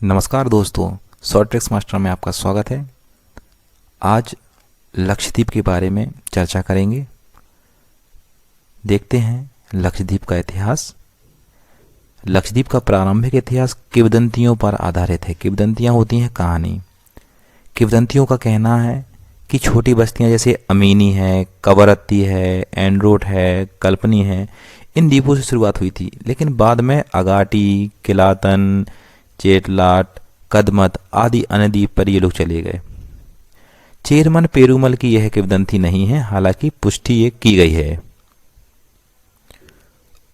नमस्कार दोस्तों, short tricks master में आपका स्वागत है। आज लक्षद्वीप के बारे में चर्चा करेंगे। देखते हैं लक्षद्वीप का इतिहास। लक्षद्वीप का प्रारंभिक इतिहास किंवदंतियों पर आधारित है। किंवदंतियाँ होती हैं कहानी। किंवदंतियों का कहना है कि छोटी बस्तियाँ जैसे अमीनी है, कवरत्ती है, एंड्रोट है, कल्पनी है, इन द्वीपों से शुरुआत हुई थी, लेकिन बाद में अगाटी, किलातन, चेटलाट, कदमत आदि अन्य द्वीप पर ये लोग चले गए। चेरमन पेरूमल की यह किंवदंती नहीं है, हालांकि पुष्टि ये की गई है।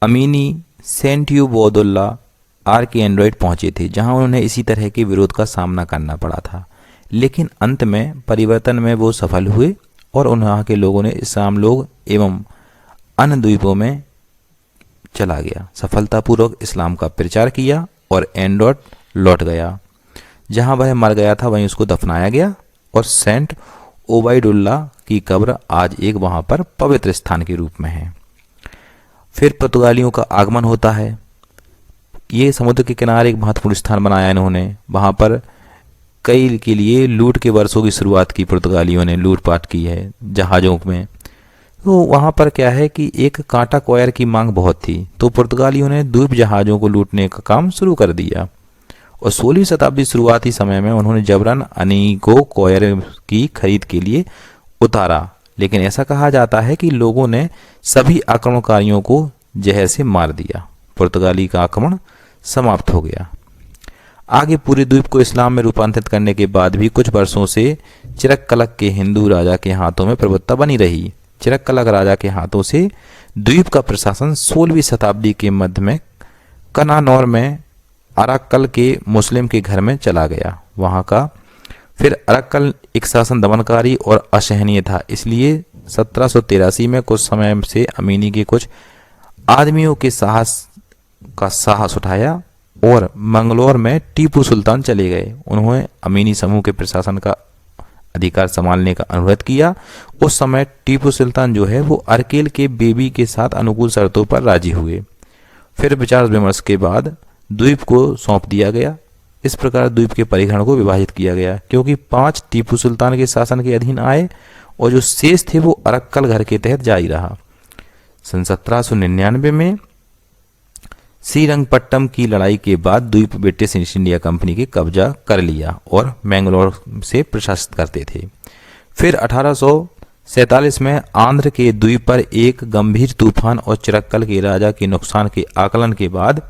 अमीनी सेंट यूबोदुल्ला आर के एंड्रॉइड पहुंचे थे, जहां उन्हें इसी तरह के विरोध का सामना करना पड़ा था, लेकिन अंत में परिवर्तन में वो सफल हुए और वहाँ के लोगों ने इस्लाम लोग एवं अन्य द्वीपों में चला गया, सफलतापूर्वक इस्लाम का प्रचार किया और एंड्रोट लौट गया। जहां वह मर गया था वहीं उसको दफनाया गया और सेंट ओबाइदुल्ला की कब्र आज एक वहां पर पवित्र स्थान के रूप में है। फिर पुर्तगालियों का आगमन होता है। ये समुद्र के किनारे एक महत्वपूर्ण स्थान बनाया इन्होंने। वहां पर कई के लिए लूट के वर्षों की शुरुआत की, पुर्तगालियों ने लूटपाट की है जहाज़ों में। तो वहाँ पर क्या है कि एक कांटा कॉयर की मांग बहुत थी, तो पुर्तगालियों ने द्वीप जहाज़ों को लूटने का काम शुरू कर दिया और 16वीं शताब्दी शुरुआती समय में उन्होंने जबरन अनेकों कॉयर की खरीद के लिए उतारा, लेकिन ऐसा कहा जाता है कि लोगों ने सभी आक्रमणकारियों को जहर से मार दिया। पुर्तगाली का आक्रमण समाप्त हो गया। आगे पूरे द्वीप को इस्लाम में रूपांतरित करने के बाद भी कुछ वर्षों से चिरक्कलक के हिंदू राजा के हाथों में प्रभुत्ता बनी रही। चिरक्कलक राजा के हाथों से द्वीप का प्रशासन 16वीं शताब्दी के मध्य में कनानौर में अरक्कल के मुस्लिम के घर में चला गया। वहाँ का फिर अरक्कल एक शासन दमनकारी और असहनीय था, इसलिए 1783 में कुछ समय से अमीनी के कुछ आदमियों के साहस उठाया और मंगलौर में टीपू सुल्तान चले गए। उन्होंने अमीनी समूह के प्रशासन का अधिकार संभालने का अनुरोध किया। उस समय टीपू सुल्तान जो है वो अरकेल के बेबी के साथ अनुकूल शर्तों पर राजी हुए। फिर विचार विमर्श के बाद द्वीप को सौंप दिया गया। इस प्रकार द्वीप के परिखंड को विभाजित किया गया, क्योंकि 5 टीपू सुल्तान के शासन के अधीन आए और जो शेष थे वो अरक्कल घर के तहत जारी रहा। सन 1799 में श्रीरंगपट्टम की लड़ाई के बाद द्वीप ब्रिटिश ईस्ट इंडिया कंपनी के कब्जा कर लिया और मैंगलोर से प्रशासित करते थे। फिर 1847 में आंध्र के द्वीप पर एक गंभीर तूफान और चिरक्कल के राजा के नुकसान के आकलन के बाद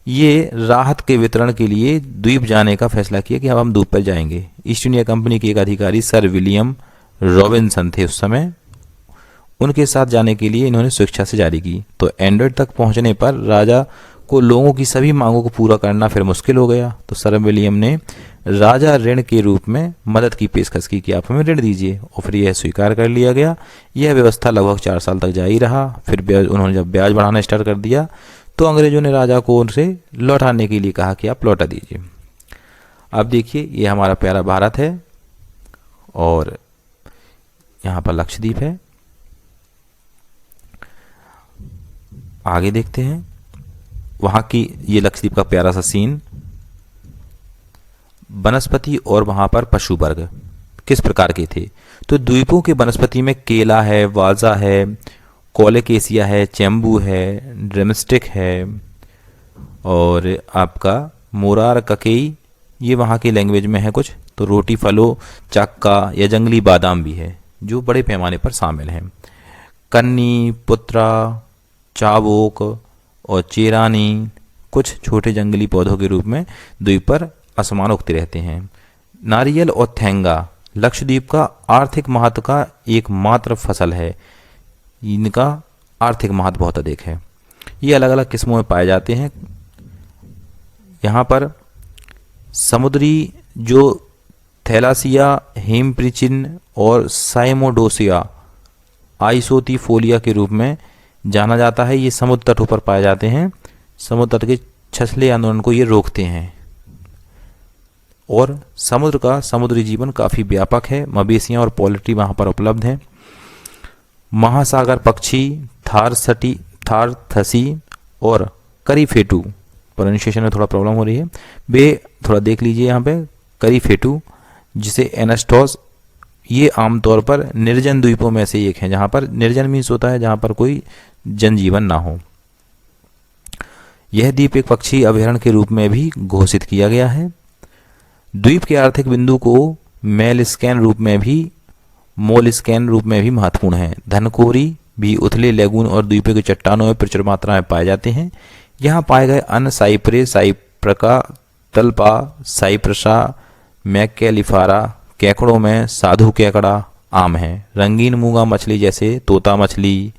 ये राहत के वितरण के लिए द्वीप जाने का फैसला किया कि अब हम द्वीप पर जाएंगे। ईस्ट इंडिया कंपनी के एक अधिकारी सर विलियम रॉबिन्सन थे उस समय। उनके साथ जाने के लिए इन्होंने स्वेच्छा से जारी की। तो एंड्रोट तक पहुंचने पर राजा को लोगों की सभी मांगों को पूरा करना फिर मुश्किल हो गया। तो सर विलियम ने राजा ऋण के रूप में मदद की पेशकश की कि आप हमें ऋण दीजिए, और फिर यह स्वीकार कर लिया गया। यह व्यवस्था लगभग 4 साल तक जारी रहा। फिर उन्होंने जब ब्याज बढ़ाना स्टार्ट कर दिया तो अंग्रेजों ने राजा को उनसे लौटाने के लिए कहा कि आप लौटा दीजिए। अब देखिए, ये हमारा प्यारा भारत है और यहाँ पर लक्षद्वीप है। आगे देखते हैं वहाँ की ये लक्षद्वीप का प्यारा सा सीन। वनस्पति और वहाँ पर पशु वर्ग किस प्रकार के थे। तो द्वीपों के वनस्पति में केला है, वाजा है, कोलेकेसिया है, चेम्बू है, ड्रमस्टिक है और आपका मोरार ककेई, ये वहाँ की लैंग्वेज में है कुछ। तो रोटी फलो, चक्का या जंगली बादाम भी है जो बड़े पैमाने पर शामिल हैं। कन्नी, पुत्रा, चाबोक और चेरानी कुछ छोटे जंगली पौधों के रूप में द्वीप पर असमान उगते रहते हैं। नारियल और थेंगा लक्षद्वीप का आर्थिक महत्व का एकमात्र फसल है। इनका आर्थिक महत्व बहुत अधिक है। ये अलग अलग किस्मों में पाए जाते हैं। यहाँ पर समुद्री जो थैलासिया, हेमप्रिचिन और साइमोडोसिया आइसोतीफोलिया के रूप में जाना जाता है। ये समुद्र तटों पर पाए जाते हैं। समुद्र तट के छछले आंदोलन को ये रोकते हैं और समुद्र का समुद्री जीवन काफ़ी व्यापक है। मवेशियाँ और पोल्ट्री वहाँ पर उपलब्ध हैं। महासागर पक्षी थार थसी और करीफेटू प्रोनाउंसिएशन में थोड़ा प्रॉब्लम हो रही है। वे थोड़ा देख लीजिए यहाँ पे करीफेटू, जिसे एनास्टॉस, ये आमतौर पर निर्जन द्वीपों में से एक है, जहाँ पर निर्जन मीन्स होता है जहाँ पर कोई जनजीवन ना हो। यह द्वीप एक पक्षी अभयारण्य के रूप में भी घोषित किया गया है। द्वीप के आर्थिक बिंदु को मोलस्कैन रूप में भी महत्वपूर्ण है। धनकोरी भी उथले लेगून और द्वीपों की चट्टानों में प्रचुर मात्रा में पाए जाते हैं। यहाँ पाए गए अन्य साइप्रे, साइप्रका, तलपा, साइप्रसा, मैकेलिफारा, केकड़ों में साधु केकड़ा आम है। रंगीन मूंगा मछली जैसे तोता मछली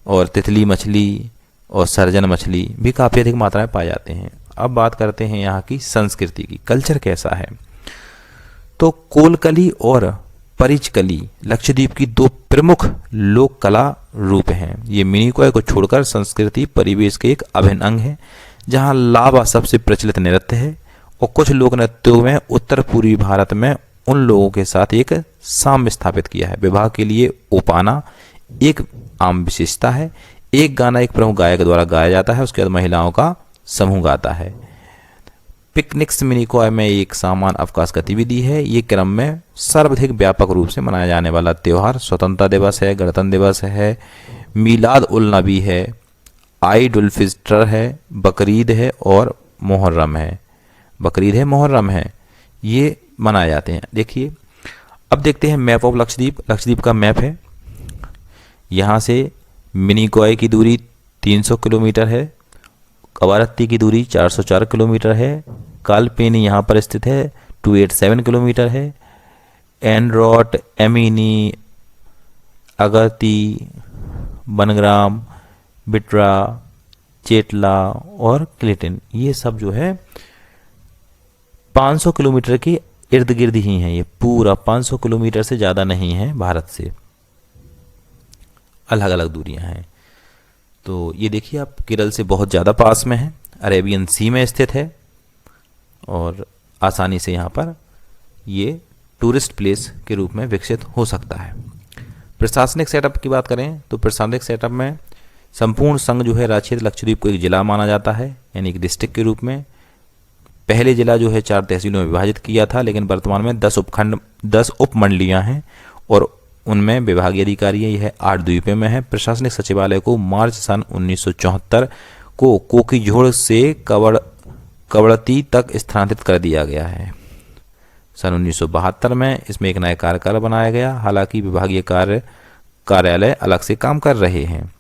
और तितली मछली और सर्जन मछली भी काफ़ी अधिक मात्रा में पाए जाते हैं। अब बात करते हैं यहाँ की संस्कृति की, कल्चर कैसा है। तो कोलकली और परिचकली लक्षद्वीप की दो प्रमुख लोक कला रूप हैं। ये मिनिकॉय को छोड़कर संस्कृति परिवेश के एक अभिन्न अंग है, जहाँ लावा सबसे प्रचलित नृत्य है और कुछ लोक नृत्यों में उत्तर पूर्वी भारत में उन लोगों के साथ एक साम्य स्थापित किया है। विवाह के लिए ओपाना एक आम विशेषता है। एक गाना एक प्रमुख गायक द्वारा गाया जाता है, उसके बाद महिलाओं का समूह गाता है। पिकनिक्स मिनिकॉय में एक सामान्य अवकाश गतिविधि है। ये क्रम में सर्वाधिक व्यापक रूप से मनाया जाने वाला त्यौहार स्वतंत्रता दिवस है, गणतंत्र दिवस है, मीलाद उल नबी है, ईद उल फितर है, बकरीद है और मुहर्रम है। बकरीद है, मुहर्रम है, ये मनाए जाते हैं। देखिए, अब देखते हैं मैप ऑफ लक्षद्वीप। लक्षद्वीप का मैप है। यहाँ से मिनिकॉय की दूरी 300 किलोमीटर है, कवारत्ती की दूरी 404 किलोमीटर है, कालपेनी यहाँ पर स्थित है 287 किलोमीटर है, एनरॉट, एमिनी, अगती, बनग्राम, बिट्रा, चेटला और क्लिटन, ये सब जो है 500 किलोमीटर के इर्द गिर्द ही हैं। ये पूरा 500 किलोमीटर से ज़्यादा नहीं है भारत से, अलग अलग दूरियां हैं। तो ये देखिए आप केरल से बहुत ज़्यादा पास में है, अरेबियन सी में स्थित है और आसानी से यहाँ पर ये टूरिस्ट प्लेस के रूप में विकसित हो सकता है। प्रशासनिक सेटअप की बात करें तो प्रशासनिक सेटअप में संपूर्ण संघ जो है राज्य क्षेत्र लक्षद्वीप को एक जिला माना जाता है, यानी कि डिस्ट्रिक्ट के रूप में। पहले जिला जो है 4 तहसीलों में विभाजित किया था, लेकिन वर्तमान में 10 उपमंडलियाँ हैं और उनमें विभागीय अधिकारी है। यह 8 द्वीपों में है। प्रशासनिक सचिवालय को मार्च सन 1974 को कोकीझोड़ से कवड़ती तक स्थानांतरित कर दिया गया है। सन 1972 में इसमें एक नया कार्यकाल बनाया गया। हालांकि विभागीय कार्यालय अलग से काम कर रहे हैं।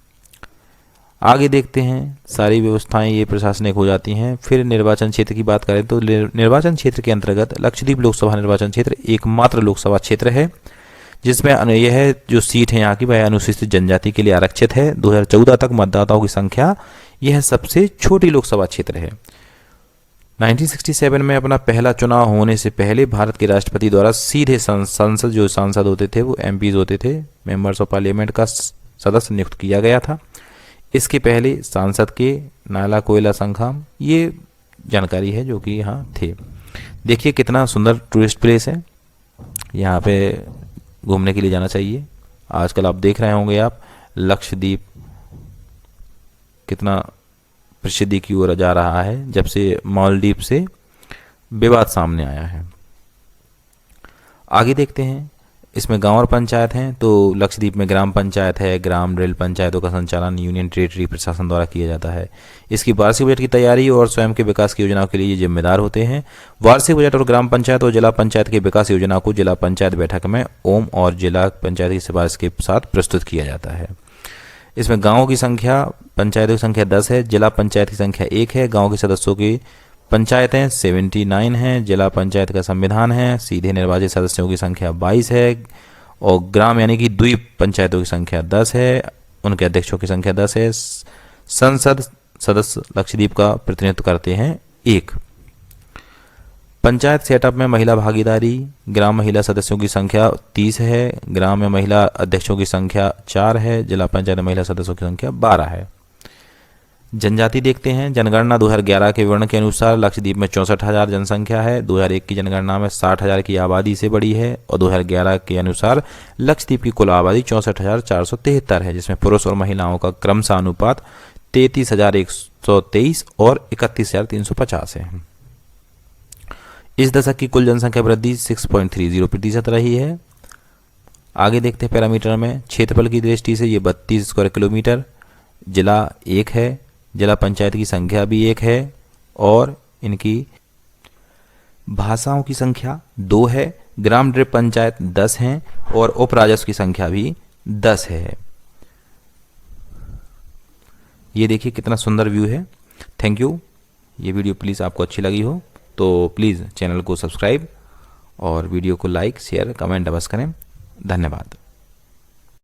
आगे देखते हैं, सारी व्यवस्थाएं ये प्रशासनिक हो जाती हैं। फिर निर्वाचन क्षेत्र की बात करें तो निर्वाचन क्षेत्र के अंतर्गत लक्षद्वीप लोकसभा निर्वाचन क्षेत्र एकमात्र लोकसभा क्षेत्र है जिसमें यह जो सीट है यहाँ की वह अनुसूचित जनजाति के लिए आरक्षित है। 2014 तक मतदाताओं की संख्या यह सबसे छोटी लोकसभा क्षेत्र है। 1967 में अपना पहला चुनाव होने से पहले भारत के राष्ट्रपति द्वारा सीधे संसद जो सांसद होते थे वो एमपीज होते थे, मेंबर्स ऑफ पार्लियामेंट का सदस्य नियुक्त किया गया था। इसके पहले सांसद के नाला कोयला संखाम, ये जानकारी है जो कि यहाँ थे। देखिए कितना सुंदर टूरिस्ट प्लेस है, यहाँ पे घूमने के लिए जाना चाहिए। आजकल आप देख रहे होंगे आप लक्षद्वीप कितना प्रसिद्धि की ओर जा रहा है जब से मालदीव से विवाद सामने आया है। आगे देखते हैं, इसमें गांव और पंचायत हैं। तो लक्षद्वीप में ग्राम पंचायत है। ग्राम रेल पंचायतों का संचालन यूनियन टेरिटरी प्रशासन द्वारा किया जाता है। इसकी वार्षिक बजट की तैयारी और स्वयं के विकास की योजनाओं के लिए ये जिम्मेदार होते हैं। वार्षिक बजट और ग्राम पंचायत और जिला पंचायत की विकास योजना को जिला पंचायत बैठक में ओम और जिला पंचायत की सिफारिश के साथ प्रस्तुत किया जाता है। इसमें गाँवों की संख्या, पंचायतों की संख्या 10 है, जिला पंचायत की संख्या 1 है, गाँव के सदस्यों की पंचायतें 79 हैं, जिला पंचायत का संविधान है, सीधे निर्वाचित सदस्यों की संख्या 22 है और ग्राम यानी कि द्वीप पंचायतों की संख्या 10 है, उनके अध्यक्षों की संख्या 10 है। संसद सदस्य लक्षद्वीप का प्रतिनिधित्व करते हैं 1। पंचायत सेटअप में महिला भागीदारी, ग्राम महिला सदस्यों की संख्या 30 है, ग्राम में महिला अध्यक्षों की संख्या 4 है, जिला पंचायत में महिला सदस्यों की संख्या 12 है। जनजाति देखते हैं, जनगणना 2011 के विवरण के अनुसार लक्षद्वीप में 64,000 जनसंख्या है। 2001 की जनगणना में 60,000 की आबादी से बढ़ी है और 2011 के अनुसार लक्षद्वीप की कुल आबादी 64,473 है, जिसमें पुरुष और महिलाओं का क्रमशः अनुपात 723 और 31,350 है। इस दशक की कुल जनसंख्या वृद्धि 6.30% रही है। आगे देखते हैं पैरामीटर में। क्षेत्रफल की दृष्टि से ये 32 स्क्वायर किलोमीटर, जिला 1 है, जिला पंचायत की संख्या भी 1 है और इनकी भाषाओं की संख्या 2 है। ग्राम द्वीप पंचायत 10 हैं और उप राजस्व की संख्या भी 10 है। ये देखिए कितना सुंदर व्यू है। Thank you. ये वीडियो प्लीज़ आपको अच्छी लगी हो तो प्लीज़ चैनल को सब्सक्राइब और वीडियो को लाइक शेयर कमेंट अवश्य करें। धन्यवाद।